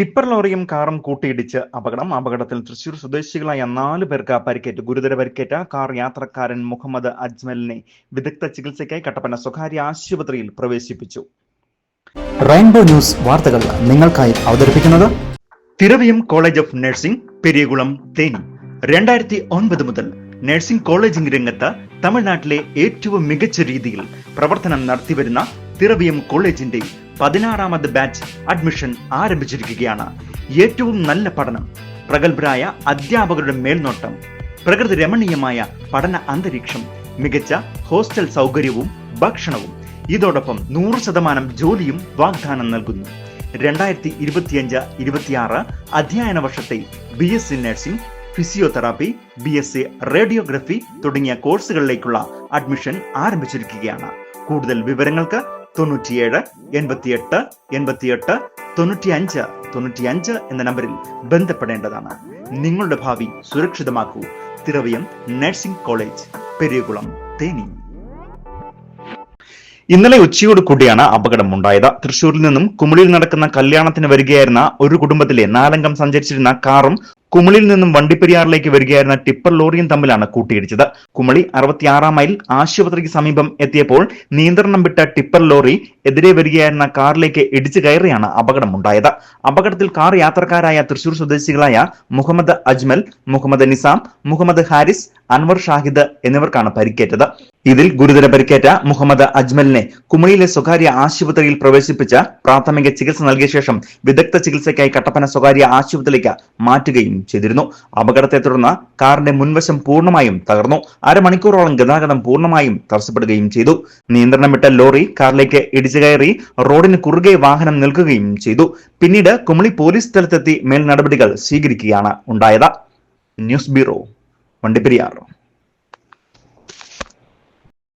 Tipper ലോറിയും കാറും കൂട്ടിയിടിച്ച് അപകടത്തിൽ തൃശൂർ സ്വദേശികളായ 4 പേർക്ക് പരിക്കേറ്റു. ഗുരുതര പരിക്കേറ്റ കാർ യാത്രക്കാരൻ മുഹമ്മദ് അജ്മലിനെ വിദഗ്ധ ചികിത്സയ്ക്കായി കട്ടപ്പന സ്വകാര്യ ആശുപത്രിയിൽ പ്രവേശിപ്പിച്ചു. റെയിൻബോ ന്യൂസ് വാർത്തകൾ നിങ്ങൾക്കായി അവതരിപ്പിക്കുന്നത് Thiraviyam college of nursing, Periyakulam, Theni. 2009 മുതൽ നഴ്സിംഗ് കോളേജിംഗ് രംഗത്ത് തമിഴ്നാട്ടിലെ ഏറ്റവും മികച്ച രീതിയിൽ പ്രവർത്തനം നടത്തിവരുന്ന തിരവിയം കോളേജിന്റെ 16ാമത് ബാച്ച് അഡ്മിഷൻ ആരംഭിച്ചിരിക്കുകയാണ്. ഏറ്റവും നല്ല പഠനം, പ്രഗത്ഭരായ അധ്യാപകരുടെ മേൽനോട്ടം, പ്രകൃതി രമണീയമായ പഠന അന്തരീക്ഷം, മികച്ച ഹോസ്റ്റൽ സൗകര്യവും ഭക്ഷണവും, ഇതോടൊപ്പം 100% ജോലിയും വാഗ്ദാനം നൽകുന്നു. 2025-26 അധ്യയന വർഷത്തെ BSc nursing, physiotherapy, BSc radiography തുടങ്ങിയ കോഴ്സുകളിലേക്കുള്ള അഡ്മിഷൻ ആരംഭിച്ചിരിക്കുകയാണ്. കൂടുതൽ വിവരങ്ങൾക്ക് 97 88 88 95 95 എന്ന നമ്പറിൽ ബന്ധപ്പെടേണ്ടതാണ്. നിങ്ങളുടെ ഭാവി സുരക്ഷിതമാക്കൂ. Thiraviyam nursing college, Periyakulam, Theni. ഇന്നലെ ഉച്ചയോട് കൂടിയാണ് അപകടമുണ്ടായത്. തൃശൂരിൽ നിന്നും കുമിളിയിൽ നടക്കുന്ന കല്യാണത്തിന് വരികയായിരുന്ന ഒരു കുടുംബത്തിലെ 4 അംഗം സഞ്ചരിച്ചിരുന്ന കാറും കുമിളിയിൽ നിന്നും വണ്ടിപ്പെരിയാറിലേക്ക് വരികയായിരുന്ന ടിപ്പർ ലോറിയും തമ്മിലാണ് കൂട്ടിയിടിച്ചത്. കുമിളി 66 മൈൽ ആശുപത്രിക്ക് സമീപം എത്തിയപ്പോൾ നിയന്ത്രണം വിട്ട ടിപ്പർ ലോറി എതിരെ വരികയായിരുന്ന കാറിലേക്ക് ഇടിച്ചു കയറിയാണ് അപകടമുണ്ടായത്. അപകടത്തിൽ കാർ യാത്രക്കാരായ തൃശൂർ സ്വദേശികളായ മുഹമ്മദ് അജ്മൽ, മുഹമ്മദ് നിസാം, മുഹമ്മദ് ഹാരിസ്, അൻവർ ഷാഹിദ് എന്നിവർക്കാണ് പരിക്കേറ്റത്. ഇതിൽ ഗുരുതര പരിക്കേറ്റ മുഹമ്മദ് അജ്മലിനെ കുമിളിയിലെ സ്വകാര്യ ആശുപത്രിയിൽ പ്രവേശിപ്പിച്ച് പ്രാഥമിക ചികിത്സ നൽകിയ ശേഷം വിദഗ്ധ ചികിത്സയ്ക്കായി കട്ടപ്പന സ്വകാര്യ ആശുപത്രിയിലേക്ക് മാറ്റുകയും ചെയ്തിരുന്നു. അപകടത്തെ തുടർന്ന് കാറിന്റെ മുൻവശം പൂർണ്ണമായും തകർന്നു. അരമണിക്കൂറോളം ഗതാഗതം പൂർണ്ണമായും തടസ്സപ്പെടുകയും ചെയ്തു. നിയന്ത്രണം വിട്ട ലോറി കാറിലേക്ക് ഇടിച്ചു കയറി റോഡിന് കുറുകെ വാഹനം നിൽക്കുകയും ചെയ്തു. പിന്നീട് കുമിളി പോലീസ് സ്ഥലത്തെത്തി മേൽ നടപടികൾ സ്വീകരിക്കുകയാണ് ഉണ്ടായത്. News bureau, Vandiperiyar.